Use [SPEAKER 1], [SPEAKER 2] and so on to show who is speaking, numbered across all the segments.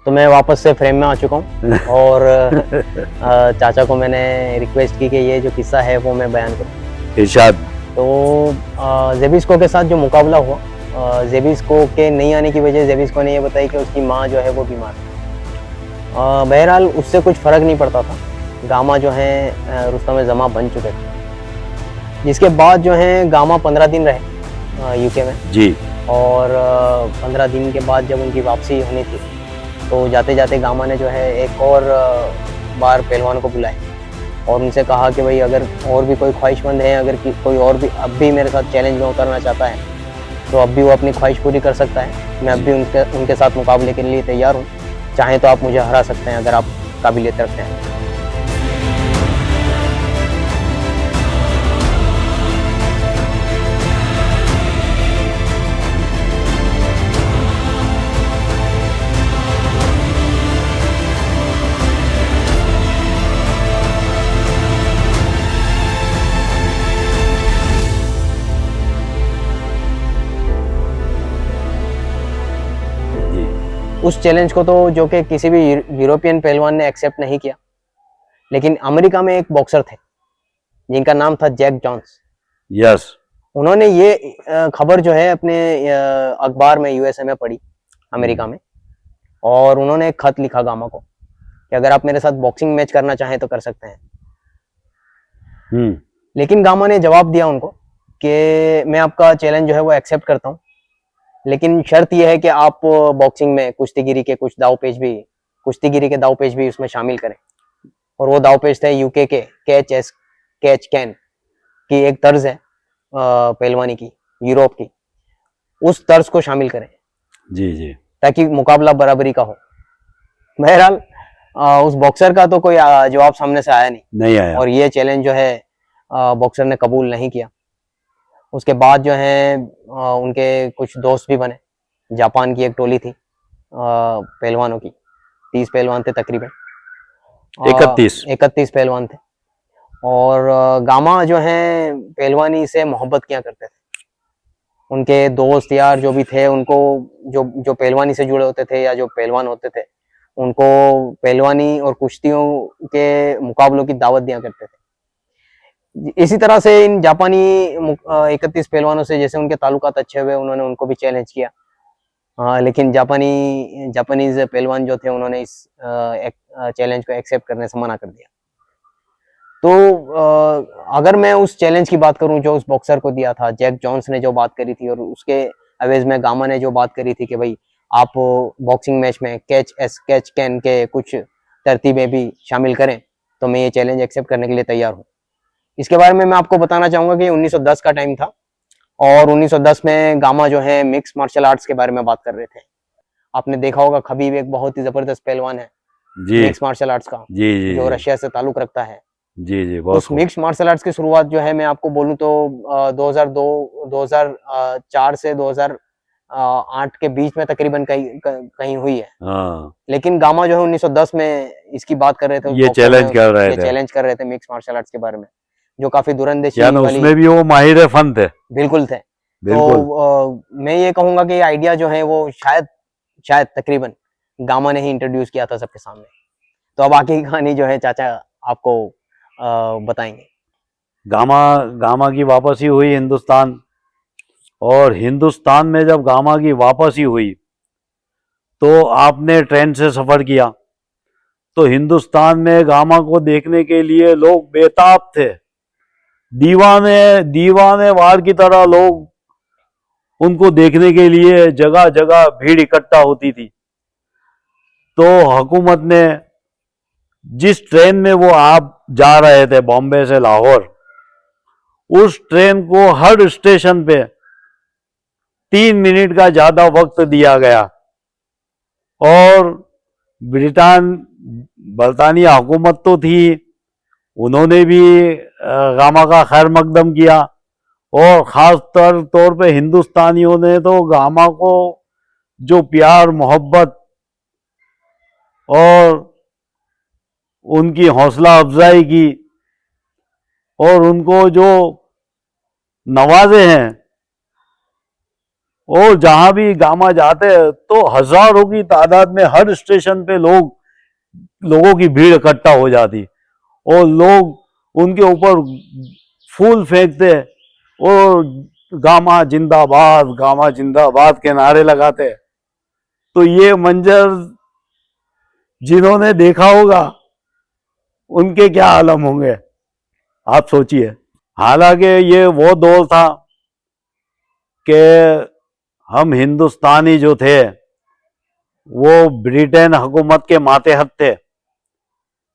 [SPEAKER 1] तो मैं वापस से फ्रेम में आ चुका हूँ और चाचा को मैंने रिक्वेस्ट की कि ये जो किस्सा है वो मैं बयान करूँ।
[SPEAKER 2] इरशाद।
[SPEAKER 1] तो जेबिस्को के साथ जो मुकाबला हुआ, जेबिस्को के नहीं आने की वजह जेबिस्को ने ये बताई कि उसकी माँ जो है वो बीमार है। बहरहाल उससे कुछ फ़र्क नहीं पड़ता था। गामा जो है रुस्तम जमा बन चुके थे, जिसके बाद जो है गामा 15 दिन रहे यूके में
[SPEAKER 2] जी।
[SPEAKER 1] और 15 दिन के बाद जब उनकी वापसी होनी थी तो जाते जाते गामा ने जो है एक और बार पहलवान को बुलाया और उनसे कहा कि भाई अगर और भी कोई ख्वाहिशमंद है, अगर कोई और भी अब भी मेरे साथ चैलेंज में उतरना चाहता है तो अब भी वो अपनी ख्वाहिश पूरी कर सकता है। मैं अब भी उनके साथ मुकाबले के लिए तैयार हूँ। चाहें तो आप मुझे हरा सकते हैं अगर आप काबिलियत रखते हैं। उस चैलेंज को तो जो कि किसी भी यूरोपियन पहलवान ने एक्सेप्ट नहीं किया, लेकिन अमेरिका में एक बॉक्सर थे जिनका नाम था जैक जॉन्स।
[SPEAKER 2] यस।
[SPEAKER 1] उन्होंने ये खबर जो है अपने अखबार में यूएसए में पढ़ी, अमेरिका में, और उन्होंने एक खत लिखा गामा को कि अगर आप मेरे साथ बॉक्सिंग मैच करना चाहें तो कर सकते हैं। लेकिन गामा ने जवाब दिया उनको कि मैं आपका चैलेंज जो है वो एक्सेप्ट करता हूँ, लेकिन शर्त यह है कि आप बॉक्सिंग में कुश्तीगिरी के कुछ दावपेच भी, कुश्तीगिरी के दावपेच भी उसमें शामिल करें। और वो दावपेच थे यूके के कैच कैन की एक तर्ज है पहलवानी की, यूरोप की, उस तर्ज को शामिल करें
[SPEAKER 2] जी जी, ताकि
[SPEAKER 1] मुकाबला बराबरी का हो। बहरहाल उस बॉक्सर का तो कोई जवाब सामने से आया नहीं आया, और ये चैलेंज जो है बॉक्सर ने कबूल नहीं किया। उसके बाद जो है उनके कुछ दोस्त भी बने। जापान की एक टोली थी पहलवानों की, 30 पहलवान थे तकरीबन, 31 पहलवान थे। और गामा जो है पहलवानी से मोहब्बत किया करते थे। उनके दोस्त यार जो भी थे उनको, जो पहलवानी से जुड़े होते थे या जो पहलवान होते थे, उनको पहलवानी और कुश्तियों के मुकाबलों की दावत दिया करते थे। इसी तरह से इन जापानी 31 पहलवानों से जैसे उनके ताल्लुकात अच्छे हुए, उन्होंने उनको भी चैलेंज किया। लेकिन जापानीज पहलवान जो थे उन्होंने इस चैलेंज को एक्सेप्ट करने से मना कर दिया। तो अगर मैं उस चैलेंज की बात करूं जो उस बॉक्सर को दिया था, जैक जॉन्स ने जो बात करी थी, और उसके अवेज में गामा ने जो बात करी थी कि भाई आप बॉक्सिंग मैच में कैच कैन के कुछ तरतीबें भी शामिल करें, तो मैं ये चैलेंज एक्सेप्ट करने के लिए तैयार हूँ। इसके बारे में मैं आपको बताना चाहूंगा कि 1910 का टाइम था और 1910 में गामा जो है मिक्स मार्शल आर्ट्स के बारे में बात कर रहे थे। आपने देखा होगा खबीब एक बहुत ही जबरदस्त पहलवान है मिक्स मार्शल आर्ट्स का, जो रशिया से ताल्लुक रखता है। जी, उस मिक्स मार्शल आर्ट्स की शुरुआत जो है मैं आपको बोलूं तो 2004 से 2008 के बीच में तकरीबन कहीं हुई है। लेकिन गामा जो है 1910 में इसकी बात कर रहे थे, ये चैलेंज कर रहे थे मिक्स मार्शल आर्ट्स के बारे में, जो काफी दुरंदेशी वाली, उसमें भी वो माहिर फन थे, बिल्कुल थे। तो मैं ये कहूंगा कि आइडिया जो है वो शायद तकरीबन गामा ने ही इंट्रोड्यूस किया था सबके सामने। तो अब आगे की कहानी जो है चाचा आपको बताएंगे।
[SPEAKER 2] गामा की वापसी हुई हिंदुस्तान, और हिंदुस्तान में जब गामा की वापसी हुई तो आपने ट्रेन से सफर किया, तो हिंदुस्तान में गामा को देखने के लिए लोग बेताब थे। दीवाने वार की तरह लोग उनको देखने के लिए जगह जगह भीड़ इकट्ठा होती थी। तो हुकूमत ने जिस ट्रेन में वो आप जा रहे थे बॉम्बे से लाहौर, उस ट्रेन को हर स्टेशन पे 3 मिनट का ज्यादा वक्त दिया गया, और बरतानिया हुकूमत तो थी, उन्होंने भी गामा का खैर मकदम किया, और ख़ास तौर पे हिंदुस्तानियों ने तो गामा को जो प्यार मोहब्बत और उनकी हौसला अफजाई की और उनको जो नवाजे हैं, और जहां भी गामा जाते हैं तो हजारों की तादाद में हर स्टेशन पे लोगों की भीड़ इकट्ठा हो जाती और लोग उनके ऊपर फूल फेंकते और गामा जिंदाबाद के नारे लगाते। तो ये मंजर जिन्होंने देखा होगा उनके क्या आलम होंगे, आप सोचिए। हालांकि ये वो दौर था कि हम हिंदुस्तानी जो थे वो ब्रिटेन हुकूमत के मातहत थे,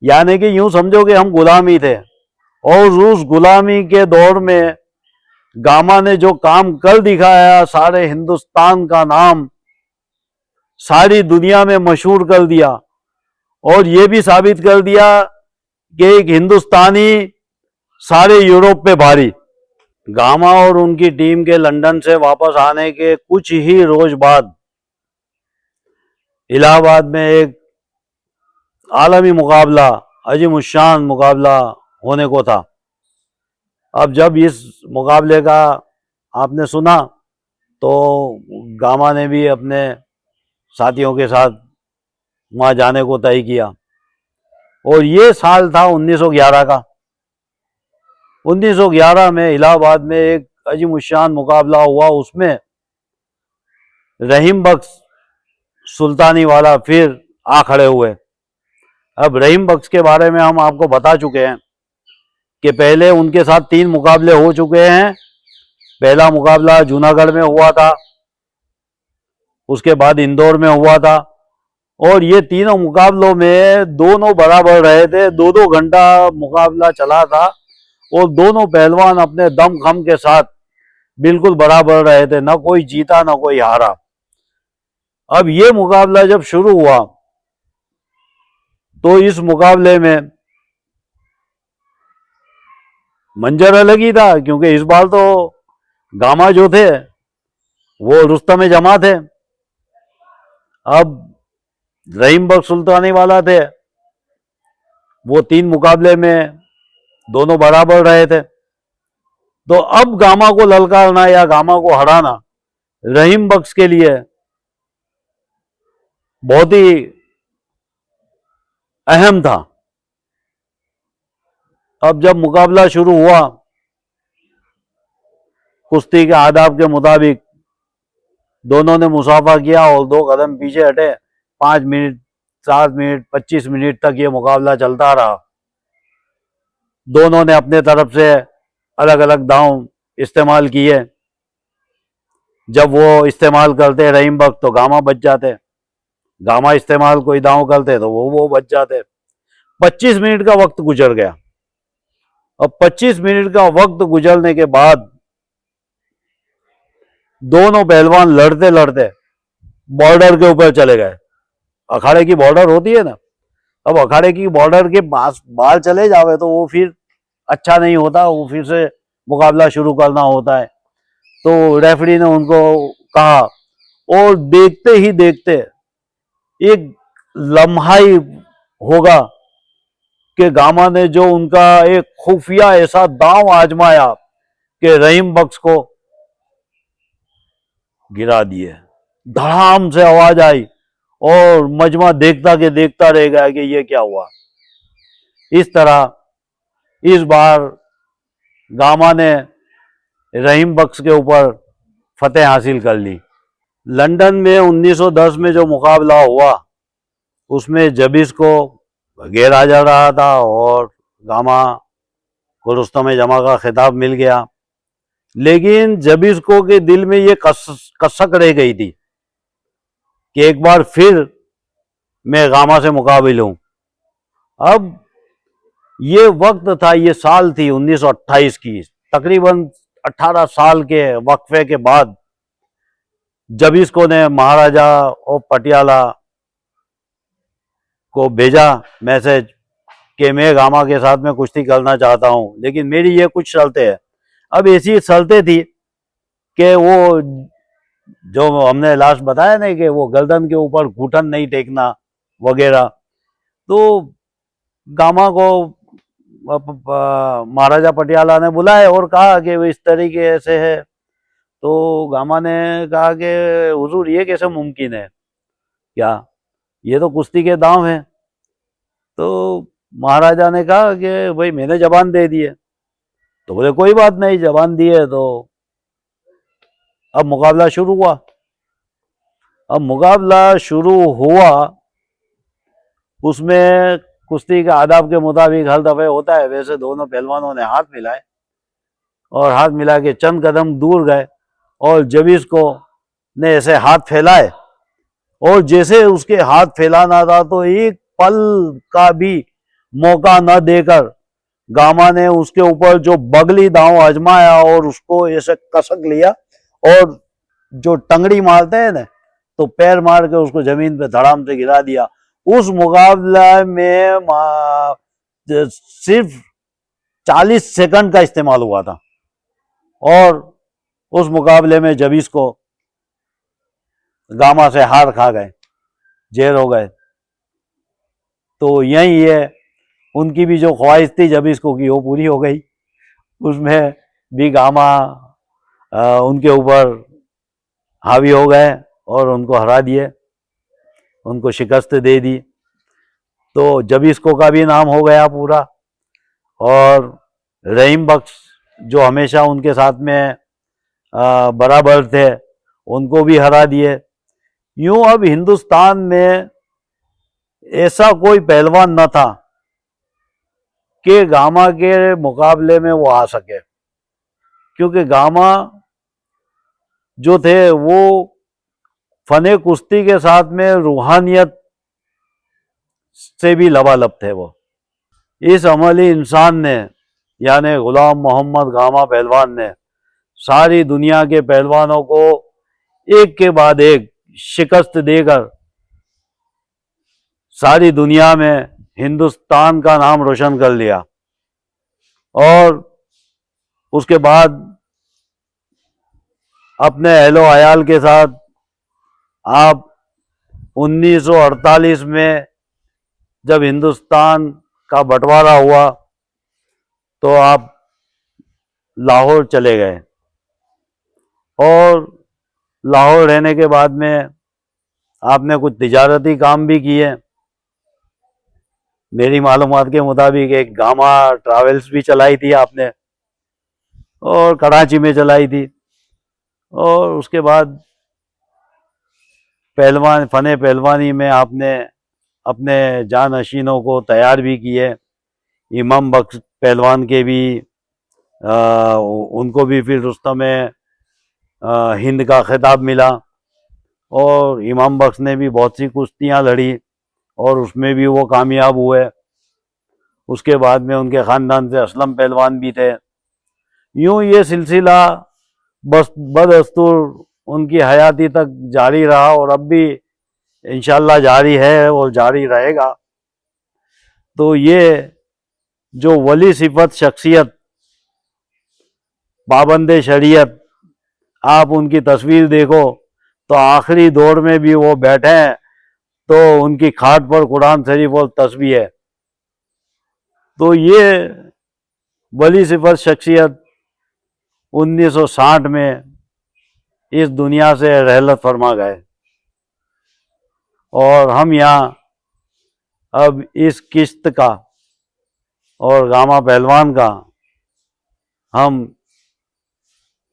[SPEAKER 2] यानी कि यूं समझो कि हम गुलामी थे। और उस गुलामी के दौर में गामा ने जो काम कर दिखाया, सारे हिंदुस्तान का नाम सारी दुनिया में मशहूर कर दिया और ये भी साबित कर दिया कि एक हिंदुस्तानी सारे यूरोप पे भारी। गामा और उनकी टीम के लंदन से वापस आने के कुछ ही रोज बाद इलाहाबाद में एक आलमी मुकाबला, अजीमुशान मुकाबला होने को था। अब जब इस मुकाबले का आपने सुना तो गामा ने भी अपने साथियों के साथ वहां जाने को तय किया। और ये साल था 1911 का। 1911 में इलाहाबाद में एक अजीमुशान मुकाबला हुआ, उसमें रहीम बख्श सुल्तानी वाला फिर आ खड़े हुए। अब रहीम बख्श के बारे में हम आपको बता चुके हैं कि पहले उनके साथ 3 मुकाबले हो चुके हैं। पहला मुकाबला जूनागढ़ में हुआ था, उसके बाद इंदौर में हुआ था और ये तीनों मुकाबलों में दोनों बराबर रहे थे। 2-2 घंटा मुकाबला चला था और दोनों पहलवान अपने दमखम के साथ बिल्कुल बराबर रहे थे, ना कोई जीता ना कोई हारा। अब ये मुकाबला जब शुरू हुआ तो इस मुकाबले में मंजर अलग ही था, क्योंकि इस बार तो गामा जो थे वो रुस्तम जमा थे। अब रहीम बख्श सुल्तानी वाला थे, वो 3 मुकाबले में दोनों बराबर रहे थे। तो अब गामा को ललकारना या गामा को हराना रहीम बख्श के लिए बहुत ही अहम था। अब जब मुकाबला शुरू हुआ, कुश्ती के आदाब के मुताबिक दोनों ने मुसाफा किया और 2 कदम पीछे हटे। 5 मिनट, 7 मिनट, 25 मिनट तक ये मुकाबला चलता रहा। दोनों ने अपने तरफ से अलग अलग दांव इस्तेमाल किए। जब वो इस्तेमाल करते रहीम बख्श तो गामा बच जाते, गामा इस्तेमाल कोई दांव करते तो वो बच जाते। 25 मिनट का वक्त गुजर गया। अब 25 मिनट का वक्त गुजरने के बाद दोनों पहलवान लड़ते लड़ते बॉर्डर के ऊपर चले गए। अखाड़े की बॉर्डर होती है ना, अब अखाड़े की बॉर्डर के पास बाहर चले जावे तो वो फिर अच्छा नहीं होता, वो फिर से मुकाबला शुरू करना होता है। तो रेफरी ने उनको कहा और देखते ही देखते एक लम्हा ही होगा कि गामा ने जो उनका एक खुफिया ऐसा दांव आजमाया कि रहीम बख्श को गिरा दिए। धड़ाम से आवाज आई और मजमा देखता के देखता रह गया कि ये क्या हुआ। इस तरह इस बार गामा ने रहीम बख्श के ऊपर फतेह हासिल कर ली। लंदन में 1910 में जो मुकाबला हुआ उसमें जबीस को घेरा जा रहा था और गामा को रुस्तम जमा का खिताब मिल गया। लेकिन जबीस्को के दिल में ये कसक रह गई थी कि एक बार फिर मैं गामा से मुकाबिल हूं। अब ये वक्त था, ये साल थी 1928 की। तकरीबन 18 साल के वक्फे के बाद जबीस्को ने महाराजा और पटियाला को भेजा मैसेज कि मैं गामा के साथ में कुश्ती करना चाहता हूं, लेकिन मेरी ये कुछ शर्तें हैं। अब ऐसी शर्तें थी कि वो जो हमने लास्ट बताया ना कि वो गर्दन के ऊपर घुटन नहीं टेकना वगैरह। तो गामा को महाराजा पटियाला ने बुलाया और कहा कि वो इस तरीके से है तो गामा ने कहा कि हुजूर ये कैसे मुमकिन है, क्या ये तो कुश्ती के दांव हैं। तो महाराजा ने कहा कि भाई मैंने जबान दे दी है। तो बोले कोई बात नहीं, जबान दी है तो अब मुकाबला शुरू हुआ। अब मुकाबला शुरू हुआ, उसमें कुश्ती के आदाब के मुताबिक हर दफे होता है वैसे दोनों पहलवानों ने हाथ मिलाए और हाथ मिला के चंद कदम दूर गए और जब इसको ने ऐसे हाथ फैलाए और जैसे उसके हाथ फैलाना था तो एक पल का भी मौका न देकर गामा ने उसके ऊपर जो बगली दांव आजमाया और उसको ऐसे कसक लिया और जो टंगड़ी मारते हैं ना, तो पैर मार के उसको जमीन पे धड़ाम से गिरा दिया। उस मुकाबला में सिर्फ 40 सेकंड का इस्तेमाल हुआ था और उस मुकाबले में जब इसको गामा से हार खा गए, जेर हो गए। तो यही है, उनकी भी जो ख्वाहिश थी जब इसको की वो पूरी हो गई। उसमें भी गामा उनके ऊपर हावी हो गए और उनको हरा दिए, उनको शिकस्त दे दी। तो जब इसको का भी नाम हो गया पूरा। और रहीम बख्श जो हमेशा उनके साथ में बराबर थे, उनको भी हरा दिए। यूं अब हिंदुस्तान में ऐसा कोई पहलवान न था कि गामा के मुकाबले में वो आ सके, क्योंकि गामा जो थे वो फने कुश्ती के साथ में रूहानियत से भी लबालब थे। वो इस अमली इंसान ने यानी गुलाम मोहम्मद गामा पहलवान ने सारी दुनिया के पहलवानों को एक के बाद एक शिकस्त देकर सारी दुनिया में हिंदुस्तान का नाम रोशन कर लिया। और उसके बाद अपने अहलो अयाल के साथ आप 1948 में जब हिंदुस्तान का बंटवारा हुआ तो आप लाहौर चले गए और लाहौर रहने के बाद में आपने कुछ तिजारती काम भी किए। मेरी मालूमात के मुताबिक एक गामा ट्रैवल्स भी चलाई थी आपने और कराची में चलाई थी। और उसके बाद फने पहलवानी में आपने अपने जानशीनों को तैयार भी किए। इमाम बख्श पहलवान के भी उनको भी फिर रुस्तम हिंद का खिताब मिला और इमाम बख्श ने भी बहुत सी कुश्तियां लड़ी और उसमें भी वो कामयाब हुए। उसके बाद में उनके ख़ानदान से असलम पहलवान भी थे। यूं ये सिलसिला बस बदस्तूर उनकी हयाती तक जारी रहा और अब भी इंशाल्लाह जारी है और जारी रहेगा। तो ये जो वली सिफत शख्सियत, पाबंद शरीयत, आप उनकी तस्वीर देखो तो आखिरी दौर में भी वो बैठे हैं तो उनकी खाट पर कुरान शरीफ और तस्बीह है। तो ये वली सिफत शख्सियत 1960 में इस दुनिया से रहलत फरमा गए और हम यहाँ अब इस किस्त का और गामा पहलवान का हम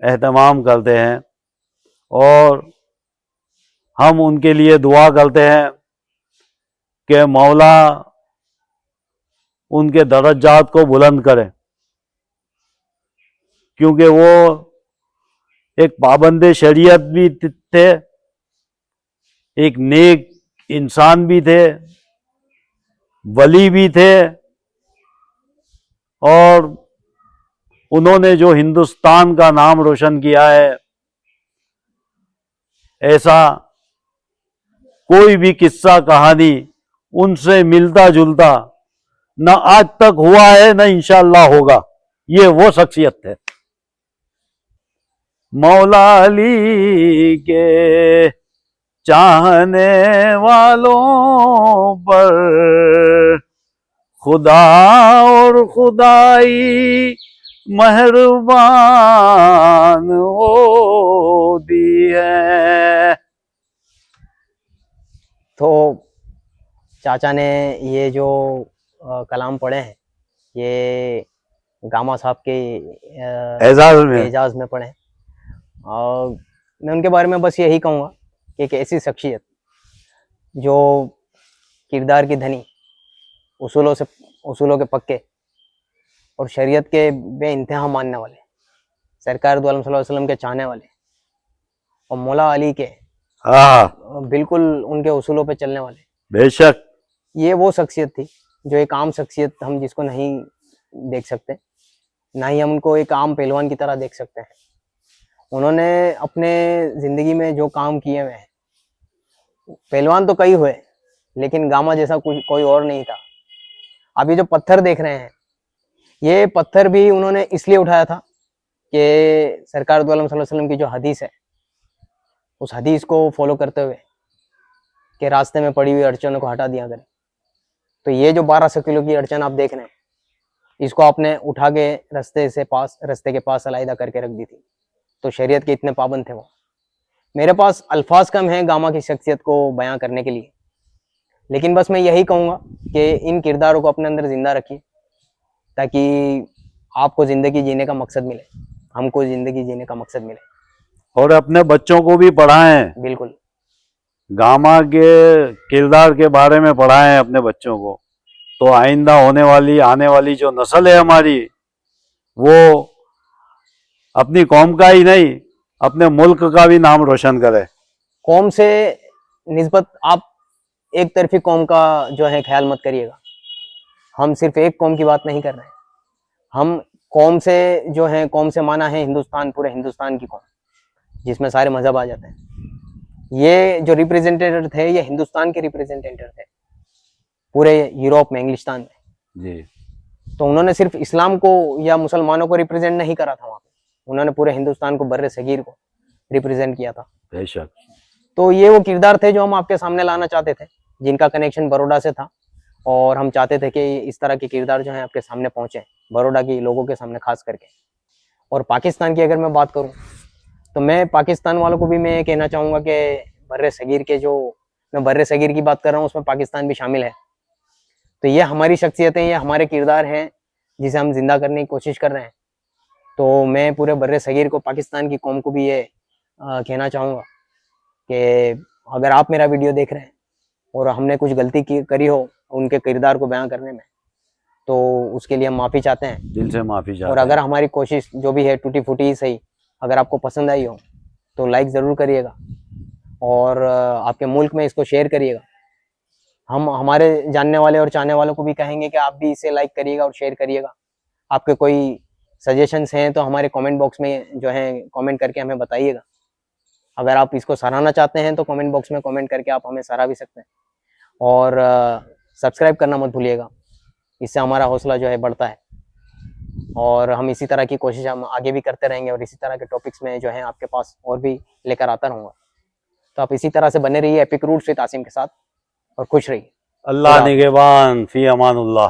[SPEAKER 2] एहतमाम करते हैं और हम उनके लिए दुआ करते हैं कि मौला उनके दर्जात को बुलंद करे, क्योंकि वो एक पाबंद शरीयत भी थे, एक नेक इंसान भी थे, वली भी थे और उन्होंने जो हिंदुस्तान का नाम रोशन किया है ऐसा कोई भी किस्सा कहानी उनसे मिलता जुलता न आज तक हुआ है न इंशाअल्लाह होगा। ये वो शख्सियत थे। मौला अली के चाहने वालों पर खुदा और खुदाई मेहरबान होती है।
[SPEAKER 1] तो चाचा ने ये जो कलाम पढ़े हैं, ये गामा साहब के
[SPEAKER 2] एजाज में
[SPEAKER 1] एजाज में पढ़े हैं। और मैं उनके बारे में बस यही कहूँगा कि एक ऐसी शख्सियत जो किरदार की धनी, उसूलों के पक्के और शरीयत के बेइंतहा मानने वाले, सरकार दो आलम सल्लल्लाहु अलैहि वसल्लम के चाहने वाले और मौला अली के
[SPEAKER 2] हाँ
[SPEAKER 1] बिल्कुल उनके उसूलों पे चलने वाले,
[SPEAKER 2] बेशक
[SPEAKER 1] ये वो शख्सियत थी जो एक आम शख्सियत हम जिसको नहीं देख सकते, ना ही हम उनको एक आम पहलवान की तरह देख सकते हैं। उन्होंने अपने ज़िंदगी में जो काम किए हुए हैं, पहलवान तो कई हुए लेकिन गामा जैसा कुछ कोई और नहीं था। आप ये जो पत्थर देख रहे हैं, ये पत्थर भी उन्होंने इसलिए उठाया था कि सरकार दो आलम सल्लल्लाहु अलैहि वसल्लम की जो हदीस है, उस हदीस को फॉलो करते हुए कि रास्ते में पड़ी हुई अड़चनों को हटा दिया करें। तो ये जो 1200 किलो की अड़चन आप देख रहे हैं, इसको आपने उठा के रास्ते के पास अलहदा करके रख दी थी। तो शरीयत के इतने पाबंद थे वो। मेरे पास अल्फाज कम हैं गामा की शख्सियत को बयां करने के लिए, लेकिन बस मैं यही कहूँगा कि इन किरदारों को अपने अंदर जिंदा रखिए ताकि आपको ज़िंदगी जीने का मकसद मिले, हमको ज़िंदगी जीने का मकसद मिले।
[SPEAKER 2] और अपने बच्चों को भी पढ़ाएं,
[SPEAKER 1] बिल्कुल
[SPEAKER 2] गामा के किरदार के बारे में पढ़ाएं अपने बच्चों को, तो आइंदा आने वाली जो नस्ल है हमारी, वो अपनी कौम का ही नहीं अपने मुल्क का भी नाम रोशन करे।
[SPEAKER 1] कौम से निस्बत आप एक तरफी कौम का जो है ख्याल मत करिएगा। हम सिर्फ एक कौम की बात नहीं कर रहे हैं, हम कौम से जो है, कौम से माना है हिंदुस्तान, पूरे हिंदुस्तान की कौम जिसमें सारे मजहब आ जाते हैं। ये जो रिप्रेजेंटेटर थे, ये हिंदुस्तान के रिप्रेजेंटेटर थे पूरे यूरोप में, इंग्लिस्तान में
[SPEAKER 2] जी।
[SPEAKER 1] तो उन्होंने सिर्फ इस्लाम को या मुसलमानों को रिप्रेजेंट नहीं करा था वहाँ पे, उन्होंने पूरे हिंदुस्तान को, बर्रे सगीर को रिप्रेजेंट किया था।
[SPEAKER 2] बेशक।
[SPEAKER 1] तो ये वो किरदार थे जो हम आपके सामने लाना चाहते थे, जिनका कनेक्शन बड़ौदा से था, और हम चाहते थे कि इस तरह के किरदार जो है आपके सामने पहुंचे, बड़ौदा के लोगों के सामने खास करके। और पाकिस्तान की अगर मैं बात करूं, तो मैं पाकिस्तान वालों को भी मैं ये कहना चाहूँगा कि बर्रे सगीर के जो, मैं बर्रे सगीर की बात कर रहा हूँ, उसमें पाकिस्तान भी शामिल है। तो ये हमारी शख्सियतें, ये हमारे किरदार हैं जिसे हम जिंदा करने की कोशिश कर रहे हैं। तो मैं पूरे बर्रे सगीर को, पाकिस्तान की कौम को भी ये कहना चाहूँगा कि अगर आप मेरा वीडियो देख रहे हैं और हमने कुछ गलती करी हो उनके किरदार को बयां करने में, तो उसके लिए हम माफ़ी चाहते हैं,
[SPEAKER 2] दिल से माफ़ी चाहते हैं।
[SPEAKER 1] और अगर हमारी कोशिश जो भी है टूटी फूटी ही सही, अगर आपको पसंद आई हो तो लाइक ज़रूर करिएगा और आपके मुल्क में इसको शेयर करिएगा। हम हमारे जानने वाले और चाहने वालों को भी कहेंगे कि आप भी इसे लाइक करिएगा और शेयर करिएगा। आपके कोई सजेशंस हैं तो हमारे कमेंट बॉक्स में जो है कमेंट करके हमें बताइएगा। अगर आप इसको सराहना चाहते हैं तो कमेंट बॉक्स में कमेंट करके आप हमें सराह भी सकते हैं। और सब्सक्राइब करना मत भूलिएगा, इससे हमारा हौसला जो है बढ़ता है, और हम इसी तरह की कोशिश हम आगे भी करते रहेंगे और इसी तरह के टॉपिक्स में जो है आपके पास और भी लेकर आता रहूँगा। तो आप इसी तरह से बने रहिए एपिक रूट्स विद आसिम के साथ, और खुश रहिए।
[SPEAKER 2] अल्लाह निगहबान, फी अमानुल्लाह।